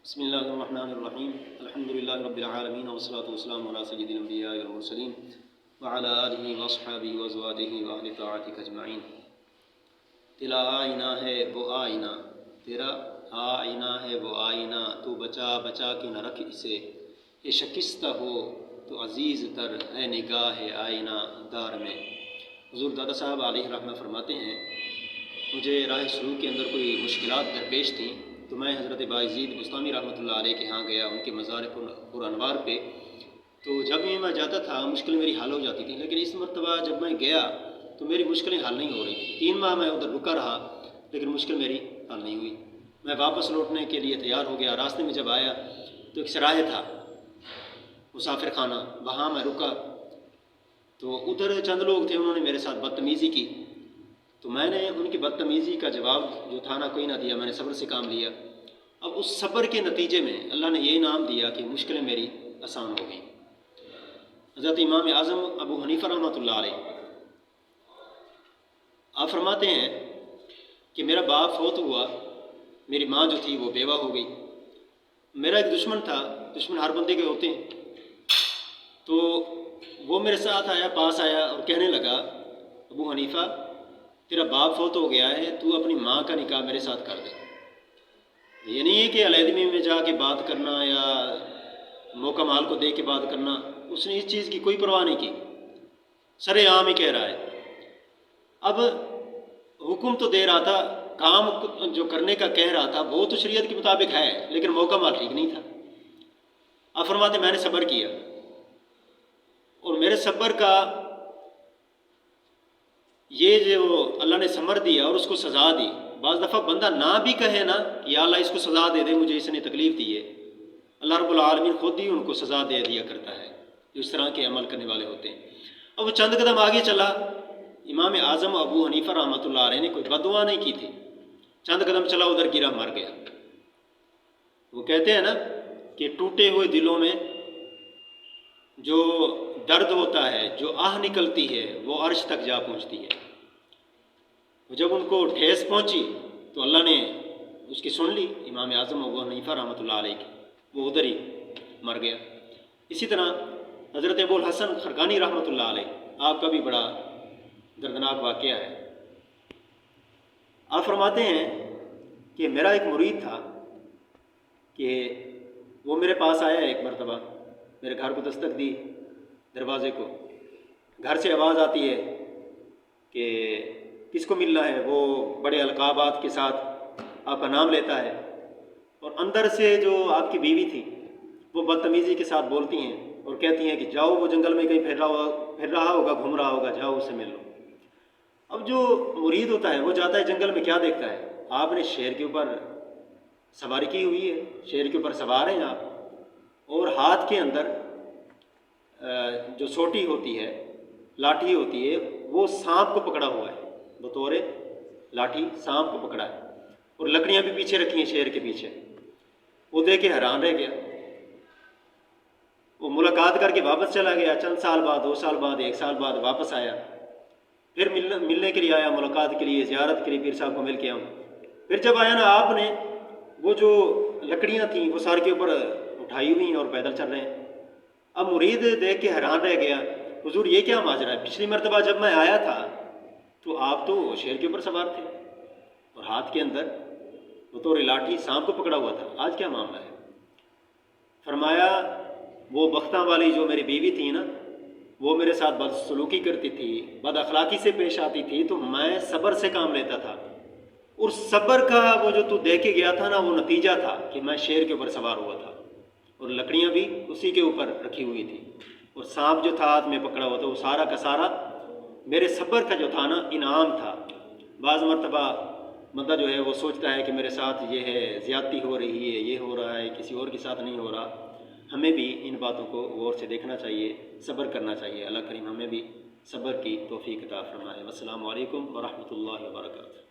بسم اللہ الرحمن الرحیم الحمد للہ رب العالمین والصلاة والسلام علی سید الانبیاء والمرسلین وعلی آلہ واصحابہ وازواجہ واہل طاعتہ اجمعین۔ تیرا آئینہ ہے وہ آئینہ، تیرا آئینہ ہے وہ آئینہ، تو بچا بچا کے نہ رکھ اسے، یہ شکستہ ہو تو عزیز تر ہے نگاہ آئینہ دار میں۔ حضور دادا صاحب علیہ رحمہ فرماتے ہیں، مجھے راہ سلوک کے اندر کوئی مشکلات درپیش تھیں تو میں حضرت باعزید بستامی رحمۃ اللہ علیہ کے ہاں گیا، ان کے مزار پر انوار پہ۔ تو جب بھی میں جاتا تھا مشکل میری حل ہو جاتی تھی، لیکن اس مرتبہ جب میں گیا تو میری مشکلیں حل نہیں ہو رہی تھیں۔ 3 ماہ میں ادھر رکا رہا لیکن مشکل میری حل نہیں ہوئی۔ میں واپس لوٹنے کے لیے تیار ہو گیا، راستے میں جب آیا تو ایک سراہ تھا مسافر خانہ، وہاں میں رکا تو ادھر چند لوگ تھے، انہوں نے میرے ساتھ بدتمیزی کی، تو میں نے ان کی بدتمیزی کا جواب جو تھا نہ کوئی نہ دیا، میں نے صبر سے کام لیا۔ اب اس صبر کے نتیجے میں اللہ نے یہ انعام دیا کہ مشکلیں میری آسان ہو گئیں۔ حضرت امام اعظم ابو حنیفہ رحمۃ اللہ علیہ آپ فرماتے ہیں کہ میرا باپ فوت ہوا، میری ماں جو تھی وہ بیوہ ہو گئی۔ میرا ایک دشمن تھا، دشمن ہر بندے کے ہوتے ہیں، تو وہ میرے ساتھ آیا، پاس آیا اور کہنے لگا، ابو حنیفہ تیرا باپ فوت ہو گیا ہے، تو اپنی ماں کا نکاح میرے ساتھ کر دے۔ یہ نہیں ہے کہ علیحدگی میں جا کے بات کرنا یا موقع مال کو دے کے بات کرنا، اس نے اس چیز کی کوئی پرواہ نہیں کی، سر عام ہی کہہ رہا ہے۔ اب حکم تو دے رہا تھا، کام جو کرنے کا کہہ رہا تھا وہ تو شریعت کے مطابق ہے، لیکن موقع مال ٹھیک نہیں تھا۔ اب فرماتے میں نے صبر کیا، اور میرے صبر کا یہ جو اللہ نے ثمر دیا اور اس کو سزا دی۔ بعض دفعہ بندہ نہ بھی کہے نا کہ یا اللہ اس کو سزا دے دے، مجھے اس نے تکلیف دی ہے، اللہ رب العالمین خود ہی ان کو سزا دے دیا کرتا ہے جو اس طرح کے عمل کرنے والے ہوتے ہیں۔ اب وہ چند قدم آگے چلا، امام اعظم ابو حنیفہ رحمۃ اللہ علیہ نے کوئی بددعا نہیں کی تھی، چند قدم چلا ادھر گرا، مر گیا۔ وہ کہتے ہیں نا کہ ٹوٹے ہوئے دلوں میں جو درد ہوتا ہے، جو آہ نکلتی ہے، وہ عرش تک جا پہنچتی ہے۔ جب ان کو ٹھیس پہنچی تو اللہ نے اس کی سن لی، امام اعظم ابو حنیفہ رحمۃ اللہ علیہ کی، وہ ادھر ہی مر گیا۔ اسی طرح حضرت ابو الحسن خرقانی رحمۃ اللہ علیہ، آپ کا بھی بڑا دردناک واقعہ ہے۔ آپ فرماتے ہیں کہ میرا ایک مرید تھا کہ وہ میرے پاس آیا ایک مرتبہ، میرے گھر کو دستک دی، دروازے کو، گھر سے آواز آتی ہے کہ کس کو ملنا ہے، وہ بڑے القابات کے ساتھ آپ کا نام لیتا ہے، اور اندر سے جو آپ کی بیوی تھی وہ بدتمیزی کے ساتھ بولتی ہیں اور کہتی ہیں کہ جاؤ، وہ جنگل میں کہیں پھر رہا ہوگا، گھوم رہا ہوگا، جاؤ اس سے مل لو۔ اب جو مرید ہوتا ہے وہ جاتا ہے جنگل میں، کیا دیکھتا ہے، آپ نے شیر کے اوپر سواری کی ہوئی ہے، شیر کے اوپر سوار ہیں آپ، اور ہاتھ کے اندر جو سوٹی ہوتی ہے، لاٹھی ہوتی ہے، وہ سانپ کو پکڑا ہوا ہے، بطور لاٹھی سانپ کو پکڑا ہے، اور لکڑیاں بھی پیچھے رکھی ہیں شیر کے پیچھے۔ وہ دیکھ کے حیران رہ گیا، وہ ملاقات کر کے واپس چلا گیا، چند سال بعد، 2 سال بعد، 1 سال بعد واپس آیا، پھر ملنے کے لیے آیا، ملاقات کے لیے، زیارت کے لیے، پیر صاحب کو مل کے آؤں۔ پھر جب آیا نا، آپ نے وہ جو لکڑیاں تھیں وہ سار کے اوپر اٹھائی ہوئی ہیں اور پیدل چل رہے ہیں۔ اب مرید دیکھ کے حیران رہ گیا، حضور یہ کیا ماجرا ہے، پچھلی مرتبہ جب میں آیا تھا تو آپ تو شیر کے اوپر سوار تھے اور ہاتھ کے اندر بطور لاٹھی سانپ کو پکڑا ہوا تھا، آج کیا معاملہ ہے؟ فرمایا وہ بختاں والی جو میری بیوی تھی نا، وہ میرے ساتھ بدسلوکی کرتی تھی، بد اخلاقی سے پیش آتی تھی، تو میں صبر سے کام لیتا تھا، اور صبر کا وہ جو تو دے کے گیا تھا نا، وہ نتیجہ تھا کہ میں شیر کے اوپر سوار ہوا تھا، اور لکڑیاں بھی اسی کے اوپر رکھی ہوئی تھی، اور سانپ جو تھا ہاتھ میں پکڑا ہوا تھا، وہ سارا کا سارا میرے صبر کا جو تھا نا انعام تھا۔ بعض مرتبہ بندہ جو ہے وہ سوچتا ہے کہ میرے ساتھ یہ ہے، زیادتی ہو رہی ہے، یہ ہو رہا ہے، کسی اور کے ساتھ نہیں ہو رہا۔ ہمیں بھی ان باتوں کو غور سے دیکھنا چاہیے، صبر کرنا چاہیے۔ اللہ کریم ہمیں بھی صبر کی توفیق عطا فرمائے۔ السلام علیکم ورحمۃ اللہ وبرکاتہ۔